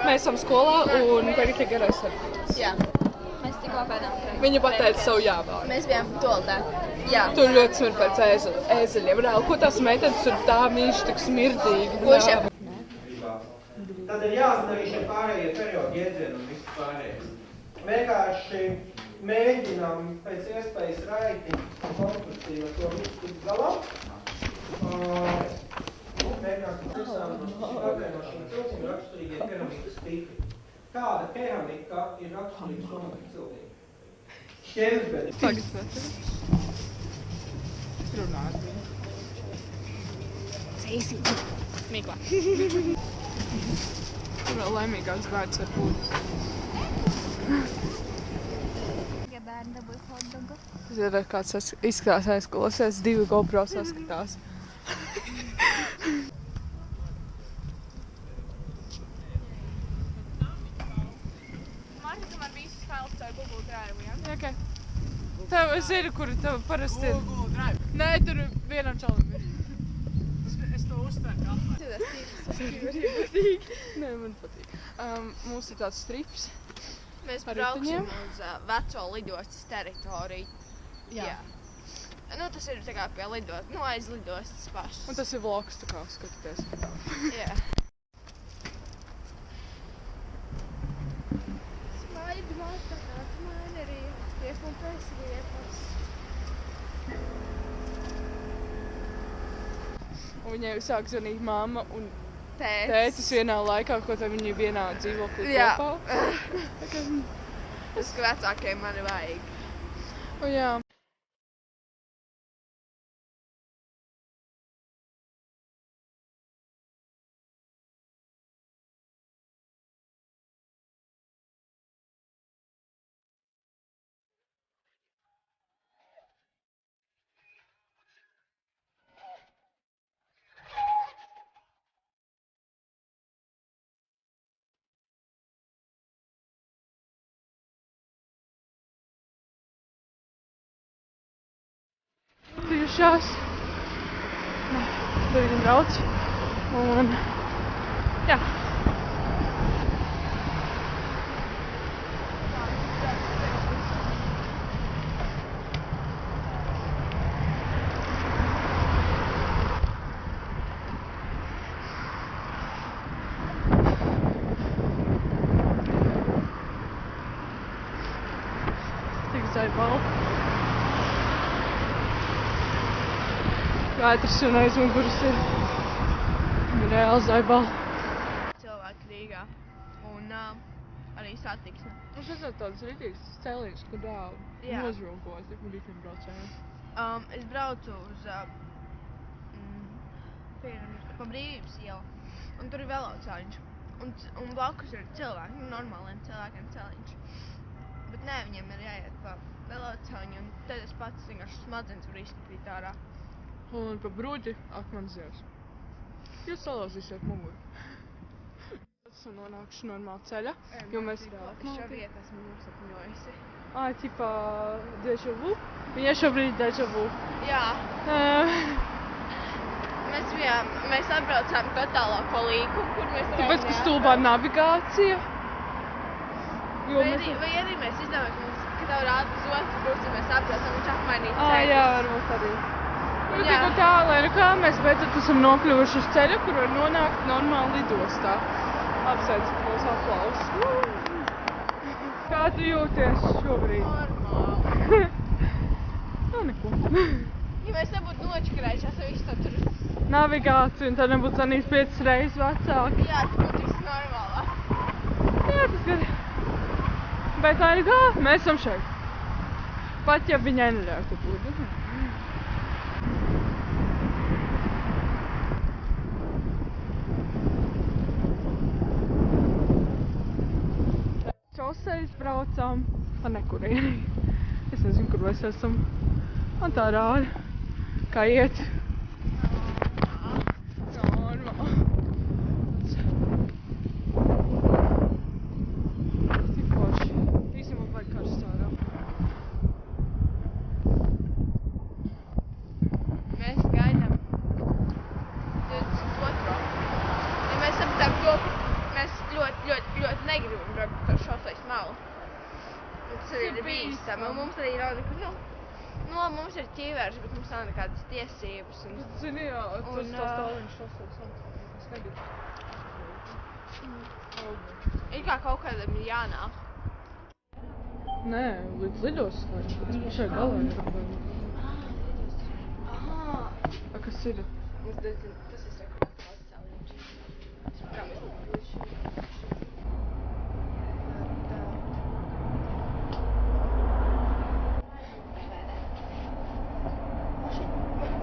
Mēs esam skolā un tagad ir garais sarkans. Jā. Mēs tikko pēdām. Viņa pateica savu jāvārdu. Mēs bijām toaletē. Jā. Tur ļoti smird pēc ēzeļiem. Reāli, ko tās meitenes tur tā mīši tik smirdīgi? Tad ir jāzina arī šie pārējie periodu jēdzieni un viss pārējais. Vienkārši mēģinām pēc iespējas raiti un konstruktīvi ar to visu tikt galā. Mēģināsim visām no šīm cilvēkiem raksturīgie keramikas tipi. Kāda keramika ir raksturīga somatiku cilvēkiem? Ķērbedi. Tagad vecīt. Runāt viņu. Cēsīt. Mīklā. Tur vēl laimīgāks vārds var būt. Ja bērni dabūja hotdogu. Tas ir kāds izskatās aizklausies, 2 GoPro saskatās. Okay. Tev, es zinu, kur tev parasti ir. Google Drive. Nē, tur vienam čalam ir. Es to uztveru kā atklāju. Nē, man patīk. Mums ir tāds strips. Mēs brauksim uz veco lidostas teritoriju. Jā. Nu, tas ir tā kā pie lidostas, nu aiz lidostas pašas. Un tas ir vlogs, tā kā skatāties. Jā. Smaidi mācākā, smaidi arī ties man pēc vietas. Un viņai sāk zvanīt mamma un Tētis. tētis vienā laikā, ko tad viņi vienā dzīvoklī Jā. kopā. Tas, ka vecākiem mani vajag. O jā. Tiešās. Tur viņi brauc. Un jā. Tik zaibala. Vētras un aizmugurs ir reāli zaibala. Cilvēki Rīgā un arī satiksme. Mums ir tāds rītīgs cēliens, kur Jā. nozrūkos, ja rītiem braucējiem. Es braucu uz pa Brīvības ielu, un tur ir veloceliņš. Un blakus ir cilvēki, normāliem cilvēkiem celiņš. Bet nē, viņiem ir jāiet pa veloceliņu, un tad es pats vienkārši smadzenes var izskatīt ārā. Un pa bruģi, ak man zievs. Jūs salauzīsiet muguru. Esam nonākuši normāli ceļa, jo mēs ir Šo vietu esmu nosapņojusi. Ķipā déjà vu. Viņa šobrīd déjà vu. Jā, mēs atbraucām totālā pa līku, kur mēs Tāpēc, ka stulbā navigācija. Jo Vai arī mēs izdomājam, ka tev rāda uz otru pusi, mēs atbraucam, viņš apmainīt Jā, varbūt arī. Nu, tik un tā, lai nu kā mēs beidzot esam nokļuvuši uz ceļa, kur var nonākt normāli lidostā. Apsveicu tos aplausus. Kā tu jūties šobrīd? Normāli. Nu, neko. Ja mēs nebūtu nočakarējušās ar visu to tur. Navigācija, un tad nebūtu zanījis 5 reizes vecāki. Jā, tas būtu viss normālā. Jā, tas gan. Bet tā ir kā, mēs esam šeit. Pat ja viņai neļautu būt. Šoseis braucām pa nekurieni. Es nezinu, kur mēs esam. Un tā rāda, kā iet. Normāli. Tik forši. Īstenībā vajag karsts ārā. Mēs gaidām 22. Ja mēs sapratām to, ka mēs ļoti bīstami, un mums arī nav nekur, mums ir ķīvērši, bet mums nav nekādas tiesības. Un... Zini, jā, tas tāliņš sasaucās. Es negribu. Ir kā kaut kādam ir jānāk. Nē, līdz lidostai. Es pašai galā ir. Kas ir? Tas ir rekomendāts cēliņš.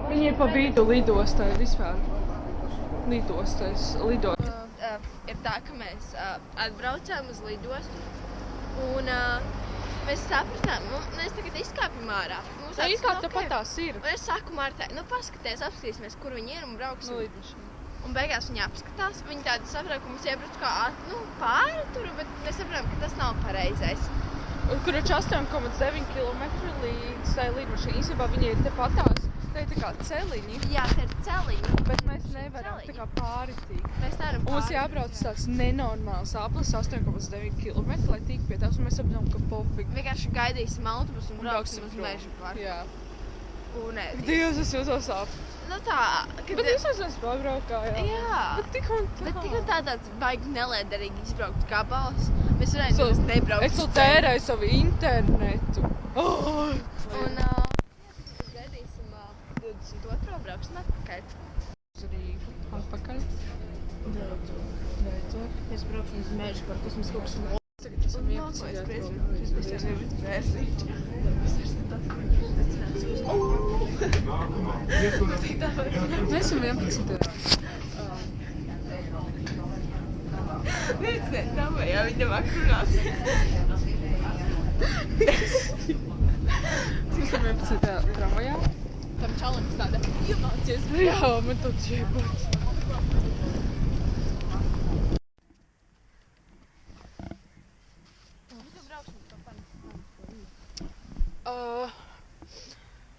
Viņi ir pa vidu lidostai vispār. Ir tā, ka mēs atbraucām uz lidostu un mēs sapratām, mēs tagad izkāpjam ārā. Tā izkāp tepat tās ir. Un es saku Martai, paskaties, apskatīsimies, kur viņi ir un brauksim. Un beigās viņi apskatās, viņi tādi saprāt, ka mums iebrauc kā pāri tur, bet mēs saprām, ka tas nav pareizais. Kur ir 8,9 km līdz tai lidmašīnai. Īstenībā viņi ir tepatās. Tā ir tā kā celiņi. Jā, tā ir celiņi. Bet mēs nevaram tā kā pāri tikt. Mēs nevaram pāri. Mums jābrauc tās nenormāls aplis 8,9 km, lai tik pie tās, un mēs saprotam, ka pofīgi. Vienkārši gaidīsim autobusu un brauksim uz mežu parku. Jā. Un ēdīsim. Dievs, es jūtos ap. Tā, kad... Bet visās mēs pabraukājām. Jā. Bet tik un tā. Tāds baigi nelēderīgi izbraukt gabals. Mēs varējām nebraukt. Es vēl tērēju savu internetu. Un gaidīsim 22. brauksim atpakaļ. Uz Rīgu. Atpakaļ. Beidzot. Mēs brauksim uz mežu parku, tas mums kaut kas no... Tagad esam 11. Mēs esam 11. Nec, tramvajā viņa vāk runāt. Mēs esam 11. tramvajā. Tam čalim tāda iemācies. Jā, man tāds jēbots.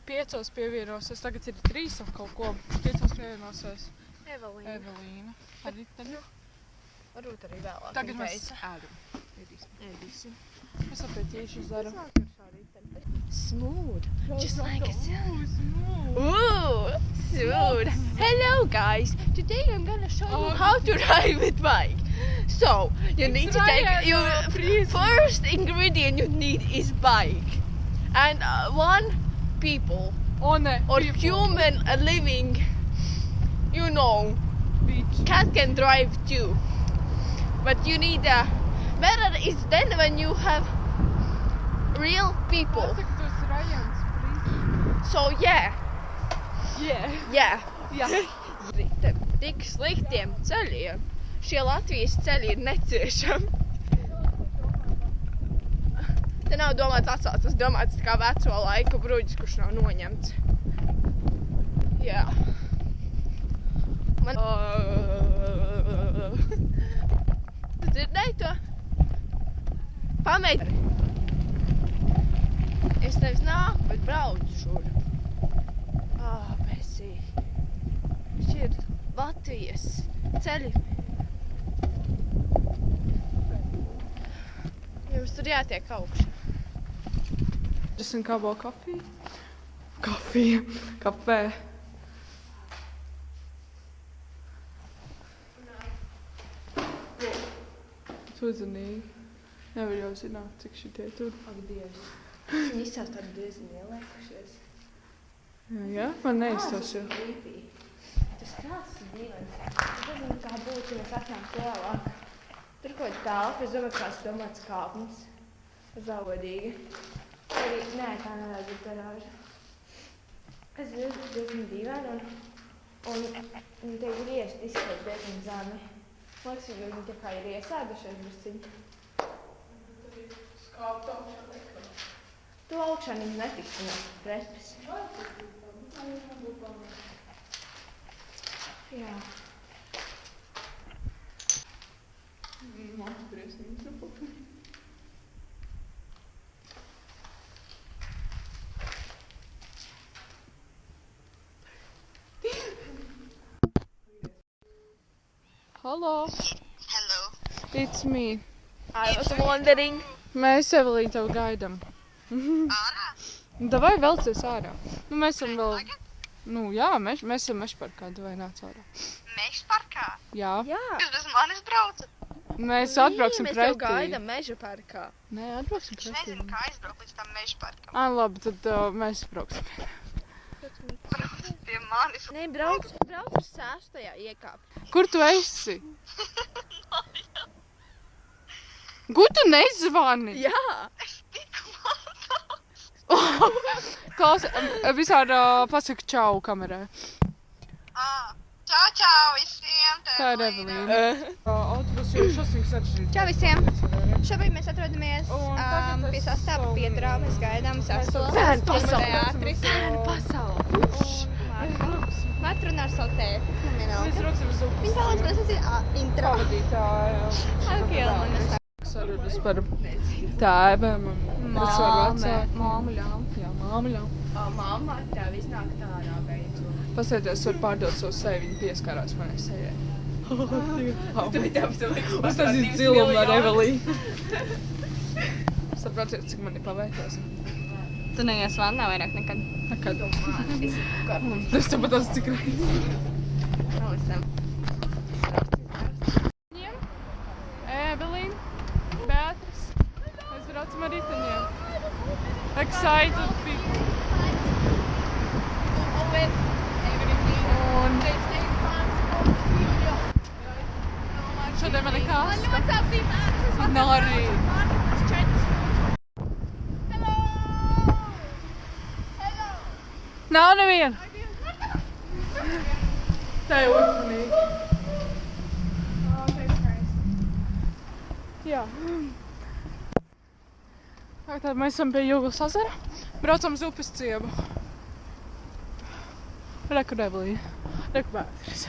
Piecos pievienosies, tagad ir 3 un kaut ko. 5 pievienosies Evelīna. Arī tad? Varbūt arī vēlāk. Tagad mēs ēdīsim. Mēs apētīšu daru. Smooth. Just like a silk. Ooh, smooth. Hello guys. Today I'm gonna show you how to ride with bike. So, you need to take your first ingredient you need is bike. And one people or human living, cat can drive too. But you need better is then when you have real people. So yeah. Tik sliktiem ceļiem. Šie Latvijas ceļi ir neciešami. Te nav domāts atsāts, tas domāts kā veco laiku bruģis, kurš nav noņemts. Jā. Man... Tu dzirdēji to? Pameģi. Es tevis nāku, bet braucu šur. Besī. Šī ir Latvijas ceļi. Jums tur jātiek augšā. Esam kabo kafiju. Kafē. Uzmanīgi. Nevar jau zināt, cik šitie tur. Ak, Dievs. Viņi izsās tādi diezgan ielēkušies. Jā, man neizstāšu. Tas kāds ir dīvains. Es nezinu, kā būtu, ja mēs atnāks vēlāk. Tur kaut kā telpa, es domāju, kāds domāts kāpnes. Zaudīgi. Arī, nē, tā nevarētu būt garāža. Es diezgan dīvaini un viņi te griezti izskatīt diezgan zemi. Man liekas, jo viņi tā kā ir iesēdušies drusciņi. Skāpt augšā nekā. Tu augšā viņi netiks prespis. Jā. Man briesmīgi sapapni. Hello. Hello. It's me. I was wondering. Mēs Evelīnu tev gaidam. Ārā? Davai velcies ārā. Nu, mēs esam vēl... Tagad? Nu, jā, mēs esam Mešparkā, davai nāc ārā. Mežparkā? Jā. Jā. Jūs bez manis braucat? Mēs atbrauksim Mēs pretī. tev gaidām meža parkā. Nē, atbrauksim Es pretī. nezinu, kā aizbraukt līdz tam mežparkam. Labi, tad mēs brauksim. Pie manis. Nē, brauc ar 6. iekāp. Kur tu esi? Kur tu nezvani? Jā. Es tiku maldās. Klaus, visādi pasaka čau kamerai. Čau, čau visiem. Tā ir Evelīna. Autobus jau šosings atšķirīt. Čau visiem! Šobrīd mēs atrodamies pie sastāva Pieturā. Mēs gaidām sastāvu. Bērnu pasauli! Bērnu pasauli! Māt runā ar savu tēti. Mēs brauksim uz upes. Viņa vēlas, mēs esam intro. Pavadītāja. Ok, man es Sarunas par tēviem un Māmu ļauj. Jā, māmu ļauj. Māma, tev iznāk tā ārā beidzot. Pasēties, var pārdot savu seju, viņa pieskārās manai sejai. Tu biji tev Uztaisīt dzilumu ar Evelīnu. Saprotiet, cik mani pavērties. Tu neies vannā vairāk nekad. Nekad. Tas tepat tas cik reiz. Evelīna, Beatris. Mēs braucam ar riteņiem. Excited people. Un šodien man ir kāsta. Nori. Nav neviena. Tā ir uzmanīgi. Jā. Tad mēs esam pie Jūglas ezera. Braucam uz upes ciemu. Reku Evelīna. Reku Beatris.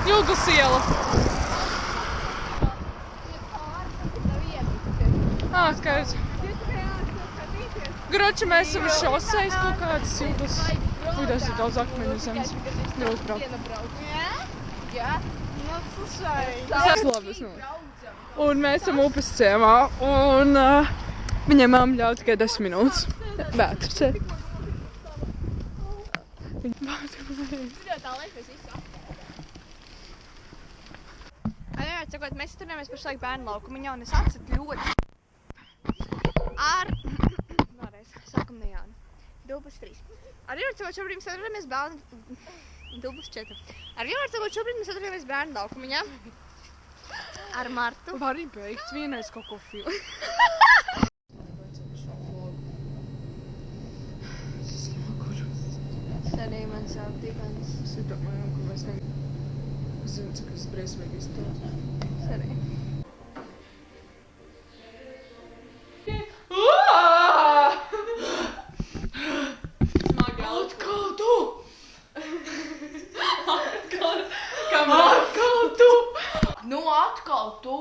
Jūglas iela. Skaidrs. Groči, mēs esam uz šosejas kaut kādas Jūglas. Vidās ir daudz akmeņu zemes. Grūti braukt. Jā? Nu, slušai. Tas labi, un mēs esam upes ciemā, un viņai mamma ļauj tikai 10 minūtes. Beatris. Cikot, mēs turējāmies pašlaik bērnu laukumiņā, un es atceru ļoti ar... Vēlreiz, sākam no Jāna. 2+3. Ar Jūru cikot šobrīd mēs atrodamies bērnu... 2+4. Ar Jūru cikot šobrīd mēs atrodamies bērnu laukumiņā. Ar Martu. Var arī beigt vienais kaut ko filmu. Arī man sāp dibens. Es domāju, ka mēs zinu, cik es briesmīgi izturētu. Arī. Atkal tu! Atkal tu! Nu, atkal tu!